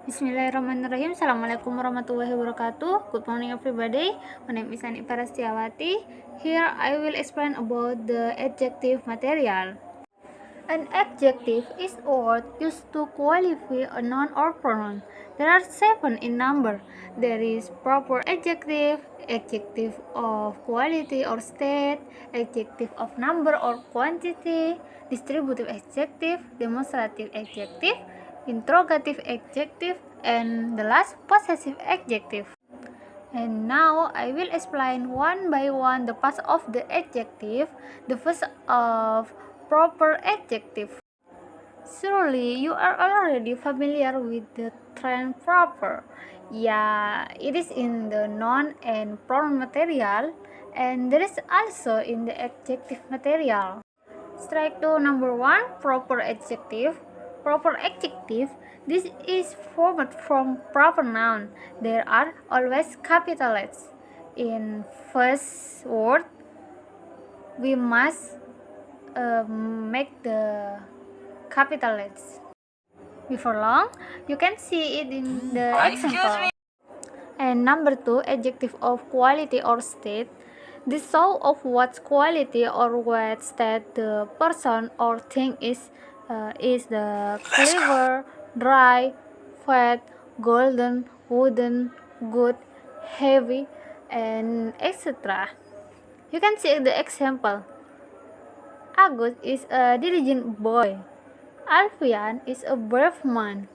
Bismillahirrahmanirrahim. Assalamualaikum warahmatullahi wabarakatuh. Good morning everybody. My name is Ani Parastiawati. Here I will explain about the adjective material. An adjective is a word used to qualify a noun or pronoun. There are 7 in number. There is proper adjective, adjective of quality or state, adjective of number or quantity, distributive adjective, demonstrative adjective, interrogative adjective, and the last possessive adjective. And now I will explain one by one the parts of the adjective. The first of proper adjective. Surely you are already familiar with the term proper. Yeah, it is in the noun and pronoun material, and there is also in the adjective material. Strike to number 1, proper adjective. Proper adjective, this is formed from proper noun. There are always capital letters. In first word, we must make the capital letters. Before long, you can see it in the example. And number 2, adjective of quality or state. The show of what quality or what state the person or thing is the clever, dry, fat, golden, wooden, good, heavy, and etc. You can see the example. Agus is a diligent boy. Alfian is a brave man.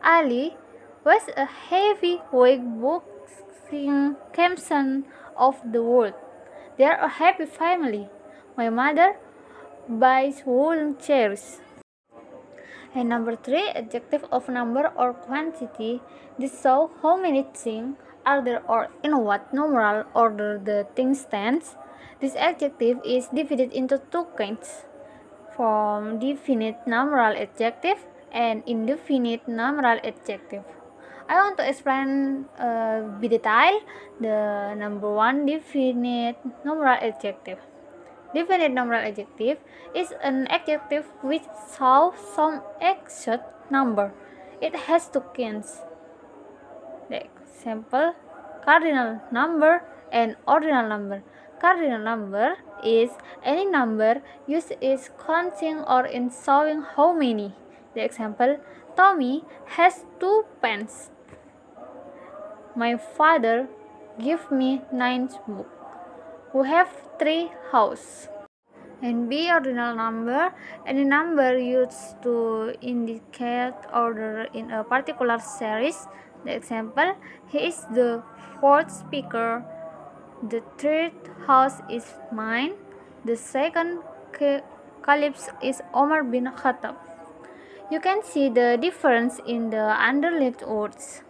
Ali was a heavyweight boxing champion of the world. They are a happy family. My mother buys woolen chairs. And number 3, adjective of number or quantity. This shows how many things are there or in what numeral order the thing stands. This adjective is divided into 2 kinds, from definite numeral adjective and indefinite numeral adjective. I want to explain with detail the number 1, definite numeral adjective. Definite numeral adjective is an adjective which shows some exact number. It has 2 kinds. The example, cardinal number and ordinal number. Cardinal number is any number used is counting or in showing how many. The example, Tommy has 2 pens. My father gave me 9 books. We have 3 houses. And B, ordinal number, any number used to indicate order in a particular series. The example, he is the 4th speaker. The 3rd house is mine. The 2nd caliph is Omar bin Khattab. You can see the difference in the underlined words.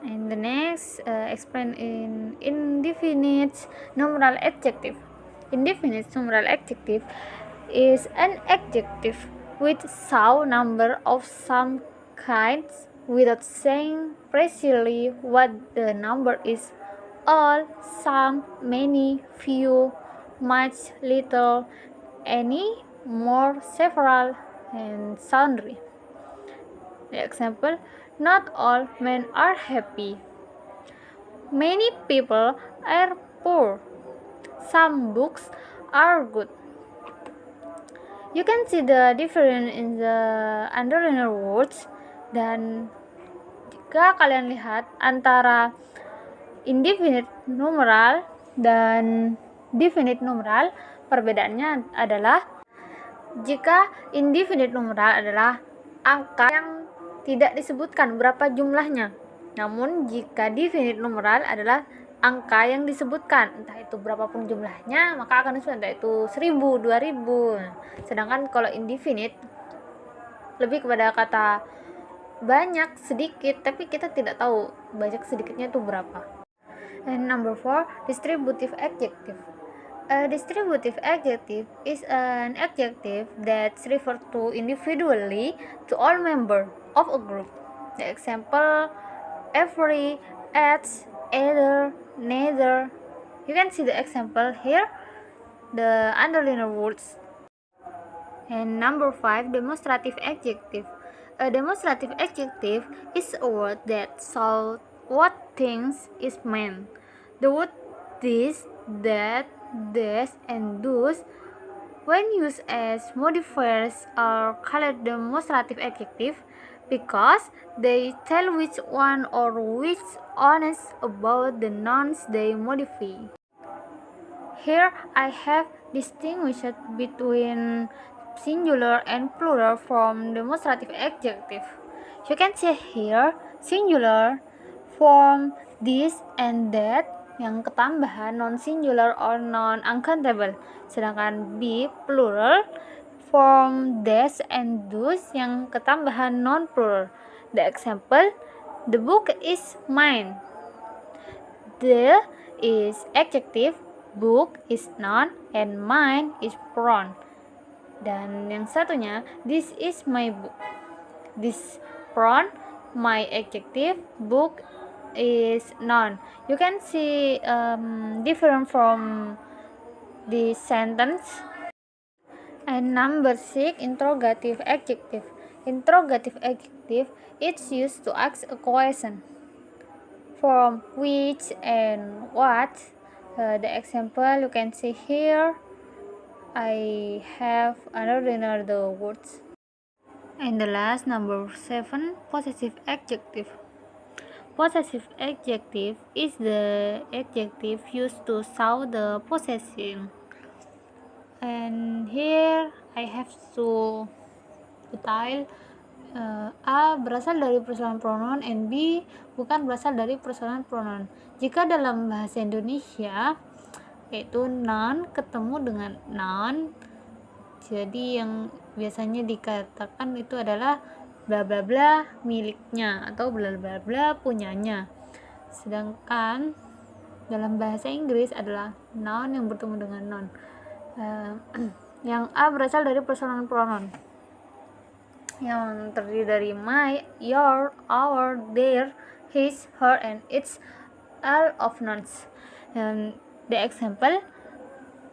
And the next, explain in indefinite numeral adjective. Indefinite numeral adjective is an adjective which shows number of some kinds without saying precisely what the number is. All, some, many, few, much, little, any, more, several, and sundry. The example, not all men are happy. Many people are poor. Some books are good. You can see the difference in the underlined words. Dan jika kalian lihat antara indefinite numeral dan definite numeral, perbedaannya adalah jika indefinite numeral adalah angka yang tidak disebutkan berapa jumlahnya. Namun jika definite numeral adalah angka yang disebutkan, entah itu berapapun jumlahnya, maka akan disebut entah itu 1000, 2000. Sedangkan kalau indefinite lebih kepada kata banyak, sedikit, tapi kita tidak tahu banyak sedikitnya itu berapa. And number 4, distributive adjective. A distributive adjective is an adjective that refers to individually to all members of a group. The example, every, each, either, neither. You can see the example here, the underlined words. And number 5, demonstrative adjective. A demonstrative adjective is a word that shows what things is meant. The word this, that, this, and those, when used as modifiers, are called demonstrative adjective because they tell which one or which honest about the nouns they modify. Here I have distinguished between singular and plural from demonstrative adjective. You can see here singular form this and that yang ketambahan non singular or non uncountable, sedangkan B plural form this and those yang ketambahan non plural. The example, the book is mine. The is adjective, book is noun, and mine is pronoun. Dan yang satunya, this is my book. This pronoun, my adjective, book is noun. You can see different from the sentence. And number 6, interrogative adjective. Interrogative adjective is used to ask a question. From which and what. The example you can see here. I have underlined the words. And the last, number 7, possessive adjective. Possessive adjective is the adjective used to show the possession. And here I have to detail A berasal dari personal pronoun and B bukan berasal dari personal pronoun. Jika dalam bahasa Indonesia yaitu noun ketemu dengan noun, jadi yang biasanya dikatakan itu adalah bla bla bla miliknya atau bla bla bla punyanya. Sedangkan dalam bahasa Inggris adalah noun yang bertemu dengan noun. Yang A berasal dari personal pronoun yang terdiri dari my, your, our, their, his, her, and its, all of nouns. And the example,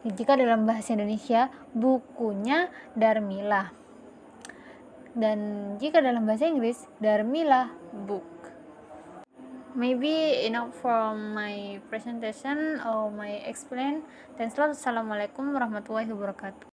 jika dalam bahasa Indonesia bukunya Darmila, dan jika dalam bahasa Inggris Darmila book. Maybe enough from my presentation or my explain. Thanks a lot. Assalamualaikum warahmatullahi wabarakatuh.